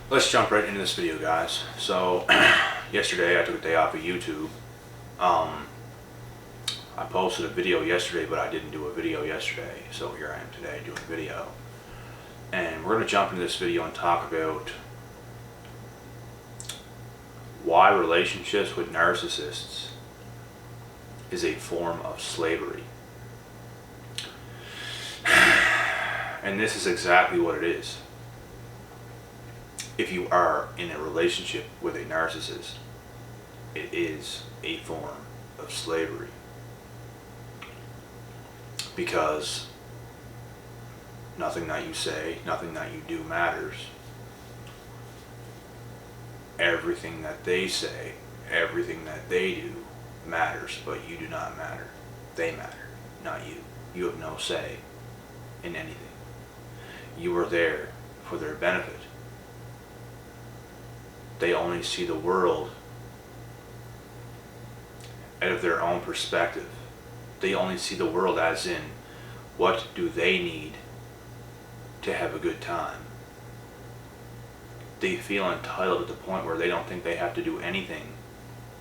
Let's jump right into this video, guys. So, yesterday I took a day off of YouTube. I posted a video yesterday, but I didn't do a video yesterday. So here I am today doing a video. And we're going to jump into this video and talk about why relationships with narcissists is a form of slavery. And this is exactly what it is. If you are in a relationship with a narcissist, it is a form of slavery. Because nothing that you say, nothing that you do matters. Everything that they say, everything that they do matters, but you do not matter. They matter, not you. You have no say in anything. You are there for their benefit. They only see the world out of their own perspective. They only see the world as in, what do they need to have a good time? They feel entitled to the point where they don't think they have to do anything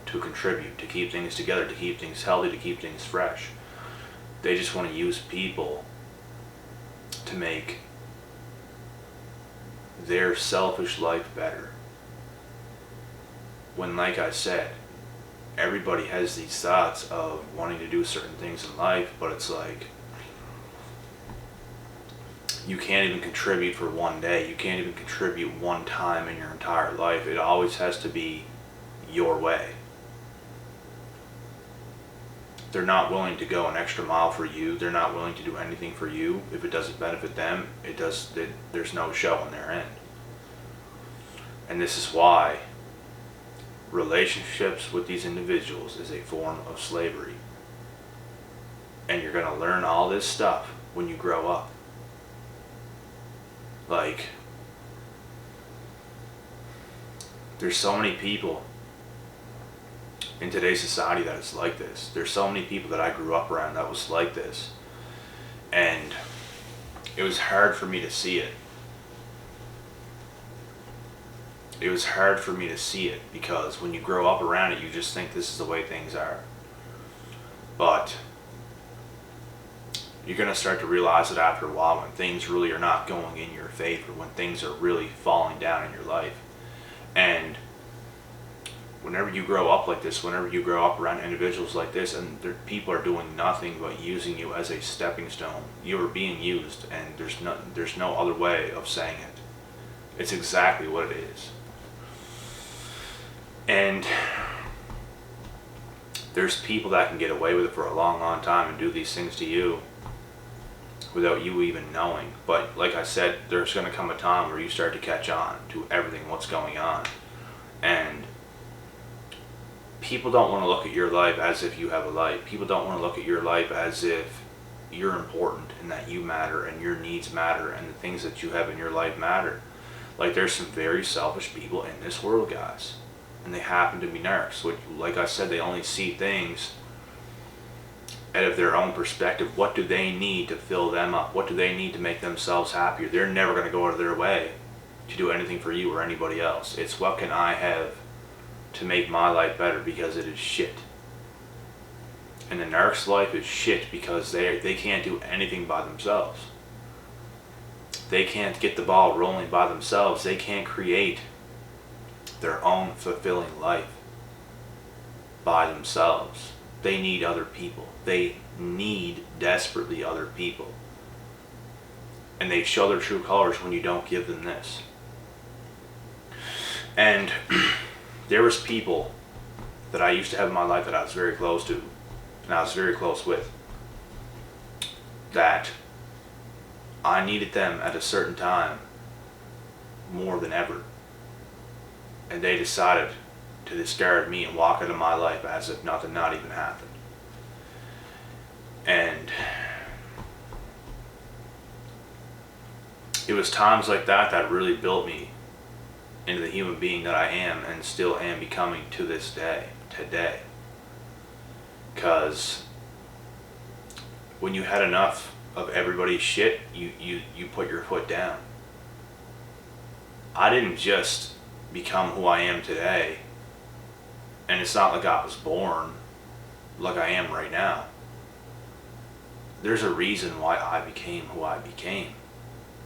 to contribute, to keep things together, to keep things healthy, to keep things fresh. They just want to use people to make their selfish life better. When, like I said, everybody has these thoughts of wanting to do certain things in life, but it's like, you can't even contribute for one day. You can't even contribute one time in your entire life. It always has to be your way. They're not willing to go an extra mile for you. They're not willing to do anything for you. If it doesn't benefit them, there's no show on their end. And this is why relationships with these individuals is a form of slavery. And you're going to learn all this stuff when you grow up. Like, there's so many people in today's society that is like this. There's so many people that I grew up around that was like this. And it was hard for me to see it. It was hard for me to see it because when you grow up around it, you just think this is the way things are. But you're going to start to realize it after a while when things really are not going in your favor, when things are really falling down in your life. And whenever you grow up like this, whenever you grow up around individuals like this, and people are doing nothing but using you as a stepping stone, you are being used, and there's no other way of saying it. It's exactly what it is. And there's people that can get away with it for a long, long time and do these things to you without you even knowing. But like I said, there's going to come a time where you start to catch on to everything what's going on. And people don't want to look at your life as if you have a life. People don't want to look at your life as if you're important and that you matter and your needs matter and the things that you have in your life matter. Like, there's some very selfish people in this world, guys. And they happen to be narcs, which, like I said, they only see things out of their own perspective. What do they need to fill them up? What do they need to make themselves happier? They're never going to go out of their way to do anything for you or anybody else. It's what can I have to make my life better, because it is shit. And the narc's life is shit because they can't do anything by themselves. They can't get the ball rolling by themselves. They can't create their own fulfilling life by themselves. They need other people. They need desperately other people. And they show their true colors when you don't give them this. And there was people that I used to have in my life that I was very close to, and I was very close with, that I needed them at a certain time more than ever. And they decided to discard me and walk out of my life as if nothing not even happened. And it was times like that that really built me into the human being that I am and still am becoming to this day, today. Because when you had enough of everybody's shit, you put your foot down. I didn't just become who I am today, and it's not like I was born like I am right now. There's a reason why I became who I became,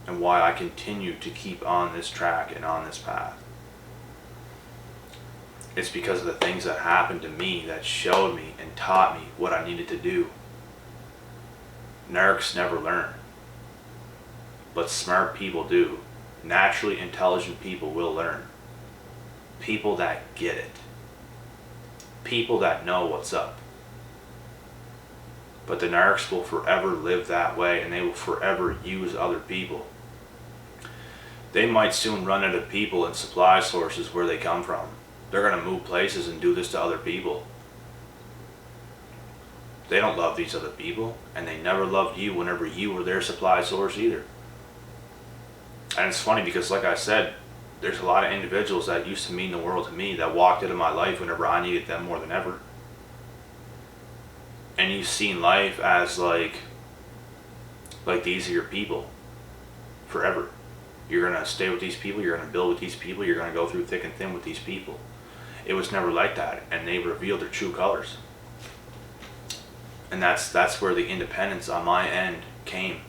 and why I continue to keep on this track and on this path. It's because of the things that happened to me that showed me and taught me what I needed to do. Narcs never learn, but smart people do. Naturally intelligent people will learn. People that get it. People that know what's up. But the narcs will forever live that way, and they will forever use other people. They might soon run out of people and supply sources where they come from. They're going to move places and do this to other people. They don't love these other people, and they never loved you whenever you were their supply source either. And it's funny because, like I said, there's a lot of individuals that used to mean the world to me that walked into my life whenever I needed them more than ever. And you've seen life as like these are your people forever. You're going to stay with these people, you're going to build with these people, you're going to go through thick and thin with these people. It was never like that, and they revealed their true colors. And that's where the independence on my end came.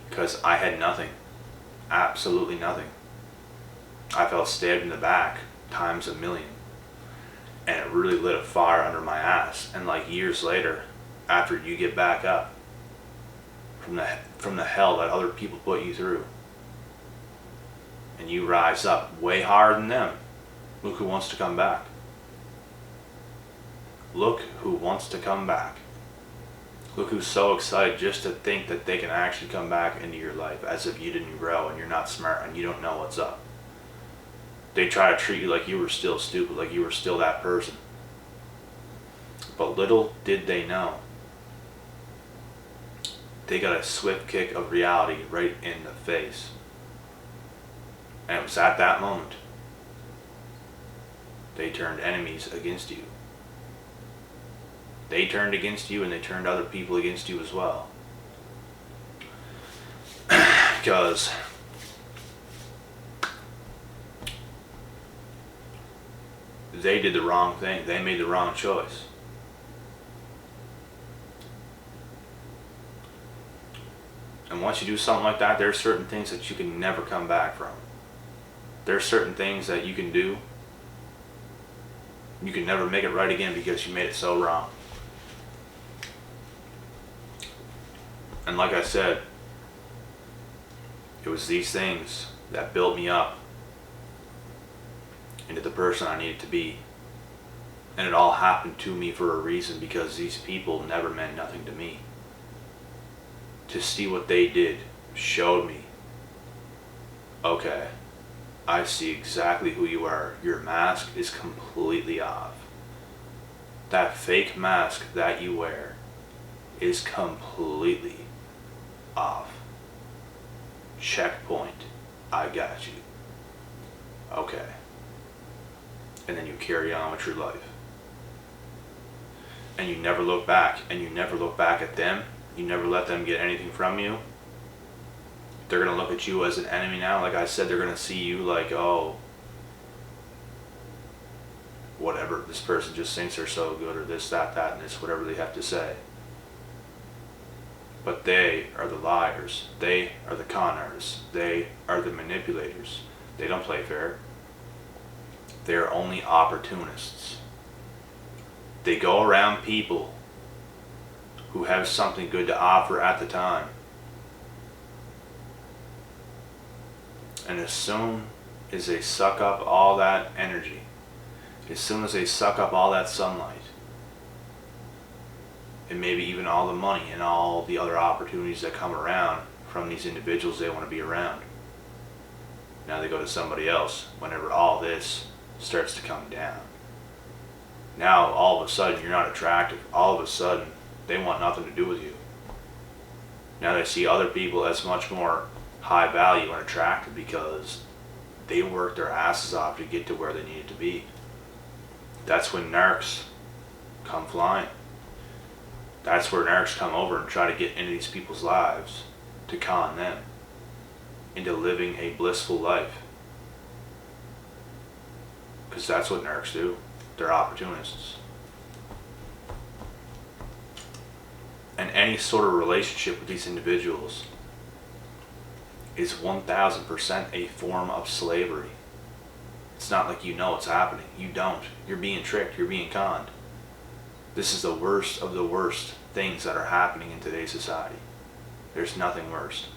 Because I had nothing. Absolutely nothing. I felt stabbed in the back times a million. And it really lit a fire under my ass. And like years later, after you get back up from the hell that other people put you through, and you rise up way higher than them, look who wants to come back. Look who wants to come back. Look who's so excited just to think that they can actually come back into your life, as if you didn't grow and you're not smart and you don't know what's up. They try to treat you like you were still stupid, like you were still that person. But little did they know, they got a swift kick of reality right in the face. And it was at that moment they turned enemies against you. They turned against you, and they turned other people against you as well. Because they did the wrong thing. They made the wrong choice. And once you do something like that, there are certain things that you can never come back from. There are certain things that you can do. You can never make it right again because you made it so wrong. And like I said, it was these things that built me up into the person I needed to be. And it all happened to me for a reason, because these people never meant nothing to me. To see what they did showed me, okay, I see exactly who you are. Your mask is completely off. That fake mask that you wear is completely off. Checkpoint. I got you. Okay. And then you carry on with your life. And you never look back. And you never look back at them. You never let them get anything from you. They're going to look at you as an enemy now. Like I said, they're going to see you like, oh, whatever. This person just thinks they're so good, or this, that, and this, whatever they have to say. But they are the liars. They are the con artists. They are the manipulators. They don't play fair. They are only opportunists. They go around people who have something good to offer at the time. And as soon as they suck up all that energy, as soon as they suck up all that sunlight, and maybe even all the money and all the other opportunities that come around from these individuals they want to be around, now they go to somebody else whenever all this starts to come down. Now all of a sudden you're not attractive. All of a sudden they want nothing to do with you. Now they see other people as much more high value and attractive because they worked their asses off to get to where they needed to be. That's when narcs come flying. That's where narcs come over and try to get into these people's lives to con them into living a blissful life Because that's what narcs do. They're opportunists. And any sort of relationship with these individuals is 1000% a form of slavery. It's not like you know it's happening. You don't. You're being tricked. You're being conned. This is the worst of the worst things that are happening in today's society. There's nothing worse.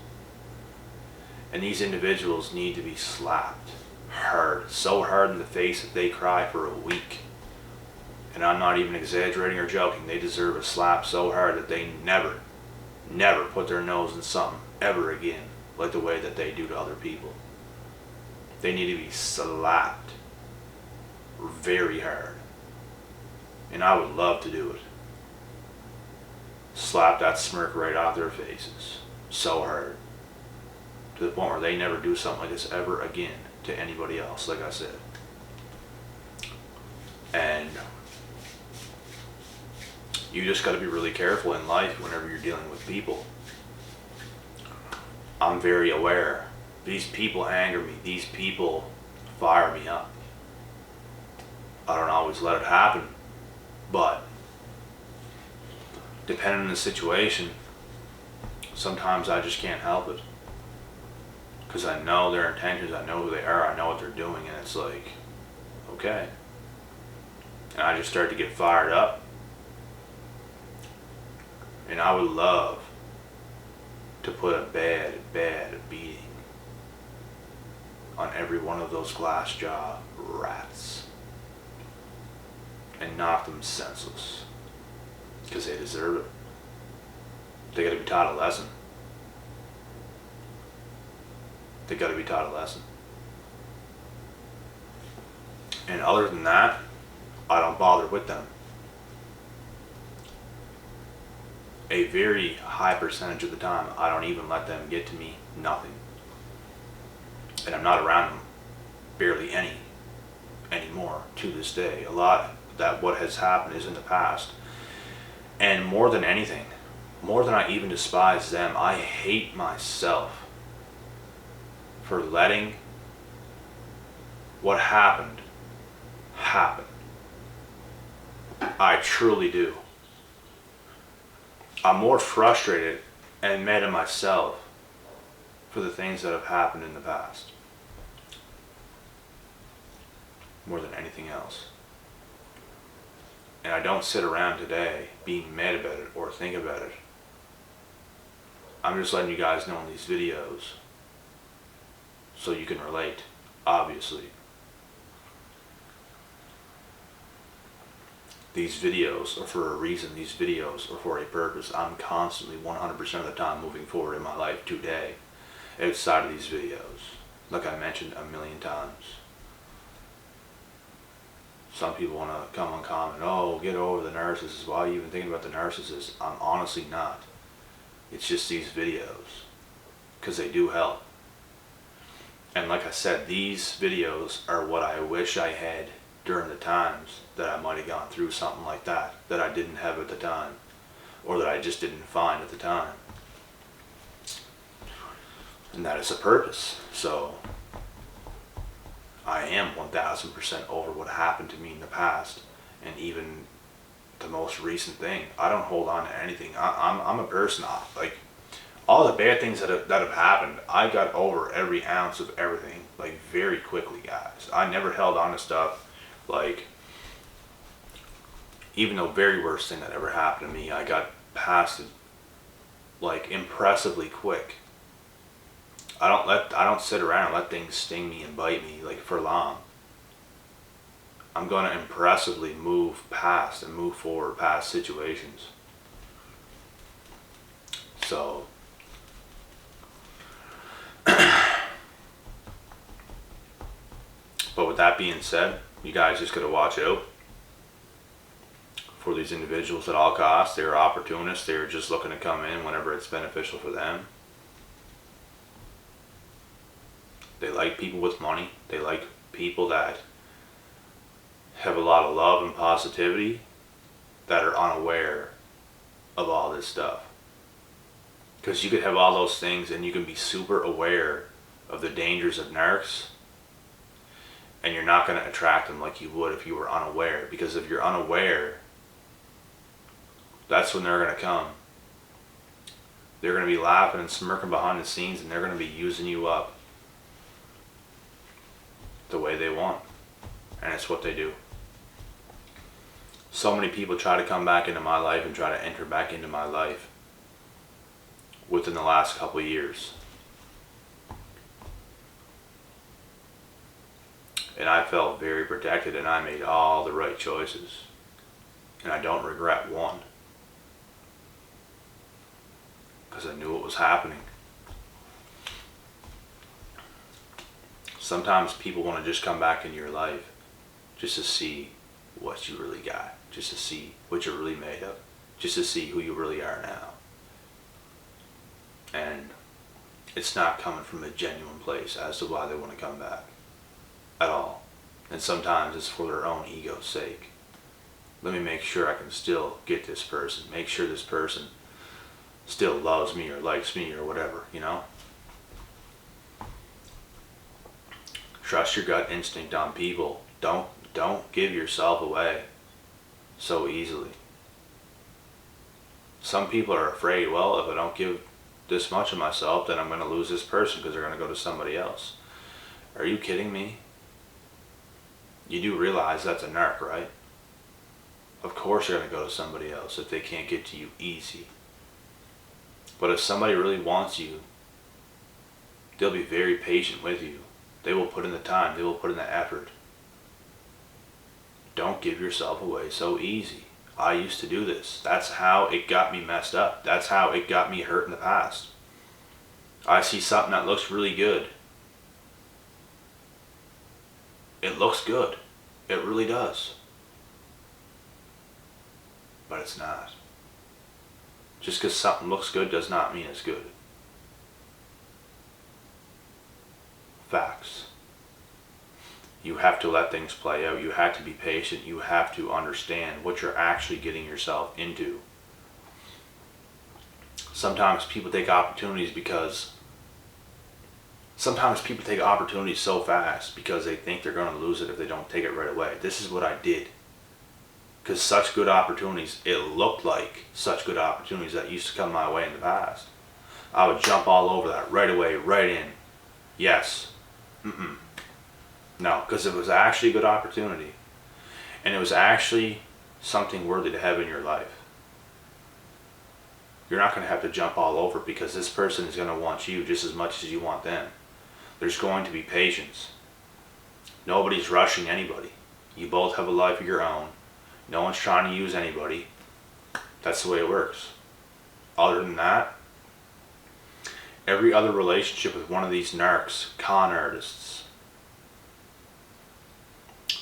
And these individuals need to be slapped hard, so hard in the face that they cry for a week. And I'm not even exaggerating or joking. They deserve a slap so hard that they never put their nose in something ever again like the way that they do to other people. They need to be slapped very hard. And I would love to do it. Slap that smirk right off their faces so hard, to the point where they never do something like this ever again to anybody else, like I said. And you just got to be really careful in life whenever you're dealing with people. I'm very aware. These people anger me. These people fire me up. I don't always let it happen, but depending on the situation, sometimes I just can't help it. Because I know their intentions, I know who they are, I know what they're doing, and it's like, okay. And I just start to get fired up. And I would love to put a bad beating on every one of those glass jaw rats and knock them senseless, because they deserve it. They got to be taught a lesson. They got to be taught a lesson. And other than that, I don't bother with them. A very high percentage of the time, I don't even let them get to me. Nothing. And I'm not around them barely anymore to this day. A lot that what has happened is in the past. And more than anything, more than I even despise them, I hate myself for letting what happened happen. I truly do. I'm more frustrated and mad at myself for the things that have happened in the past, more than anything else. And I don't sit around today being mad about it or think about it. I'm just letting you guys know in these videos so you can relate, obviously. These videos are for a reason. These videos are for a purpose. I'm constantly 100% of the time moving forward in my life today outside of these videos, like I mentioned a million times. Some people want to come and comment, oh, get over the narcissist. Why are you even thinking about the narcissist? I'm honestly not. It's just these videos, because they do help. And like I said, these videos are what I wish I had during the times that I might have gone through something like that I didn't have at the time, or that I just didn't find at the time. And that is a purpose. So I am 1000% over what happened to me in the past, and even the most recent thing. I don't hold on to anything. I'm a person, like, all the bad things that have happened, I got over every ounce of everything, like, very quickly, guys. I never held on to stuff. Like, even the very worst thing that ever happened to me, I got past it, like, impressively quick. I don't sit around and let things sting me and bite me, like, for long. I'm gonna impressively move past and move forward past situations. So but with that being said, you guys just gotta watch out for these individuals at all costs. They're opportunists. They're just looking to come in whenever it's beneficial for them. They like people with money. They like people that have a lot of love and positivity, that are unaware of all this stuff. Because you could have all those things and you can be super aware of the dangers of narcs, And you're not going to attract them like you would if you were unaware. Because if you're unaware, that's when they're going to come. They're going to be laughing and smirking behind the scenes, and they're going to be using you up the way they want. And it's what they do. So many people try to come back into my life and try to enter back into my life within the last couple of years. And I felt very protected, and I made all the right choices. And I don't regret one. Because I knew what was happening. Sometimes people want to just come back into your life just to see what you really got. Just to see what you're really made of. Just to see who you really are now. And it's not coming from a genuine place as to why they want to come back. At all. And sometimes it's for their own ego's sake. Let me make sure I can still get this person. Make sure this person still loves me or likes me or whatever, you know? Trust your gut instinct on people. Don't give yourself away so easily. Some people are afraid, well, if I don't give this much of myself, then I'm going to lose this person because they're going to go to somebody else. Are you kidding me? You do realize that's a narc, right? Of course you're going to go to somebody else if they can't get to you easy. But if somebody really wants you, they'll be very patient with you. They will put in the time. They will put in the effort. Don't give yourself away so easy. I used to do this. That's how it got me messed up. That's how it got me hurt in the past. I see something that looks really good. It looks good. It really does. But it's not. Just because something looks good does not mean it's good. Facts. You have to let things play out. You have to be patient. You have to understand what you're actually getting yourself into. Sometimes people take opportunities so fast because they think they're going to lose it if they don't take it right away. This is what I did. Because such good opportunities, it looked like such good opportunities that used to come my way in the past. I would jump all over that right away, right in. Yes. No, because it was actually a good opportunity. And it was actually something worthy to have in your life. You're not going to have to jump all over because this person is going to want you just as much as you want them. There's going to be patience. Nobody's rushing anybody. You both have a life of your own. No one's trying to use anybody. That's the way it works. Other than that, every other relationship with one of these narcs, con artists,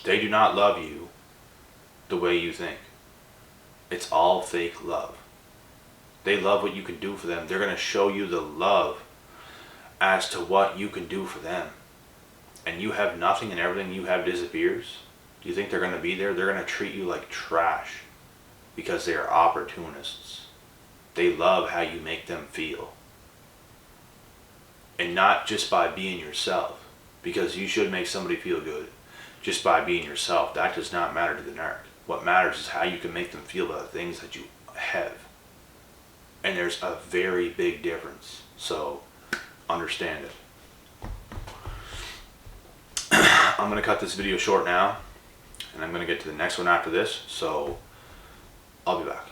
they do not love you the way you think. It's all fake love. They love what you can do for them. They're going to show you the love as to what you can do for them. And you have nothing and everything you have disappears. Do you think they're going to be there? They're going to treat you like trash because they are opportunists. They love how you make them feel. And not just by being yourself, because you should make somebody feel good just by being yourself. That does not matter to the narc. What matters is how you can make them feel about the things that you have. And there's a very big difference. So understand it. I'm going to cut this video short now, and I'm going to get to the next one after this, so I'll be back.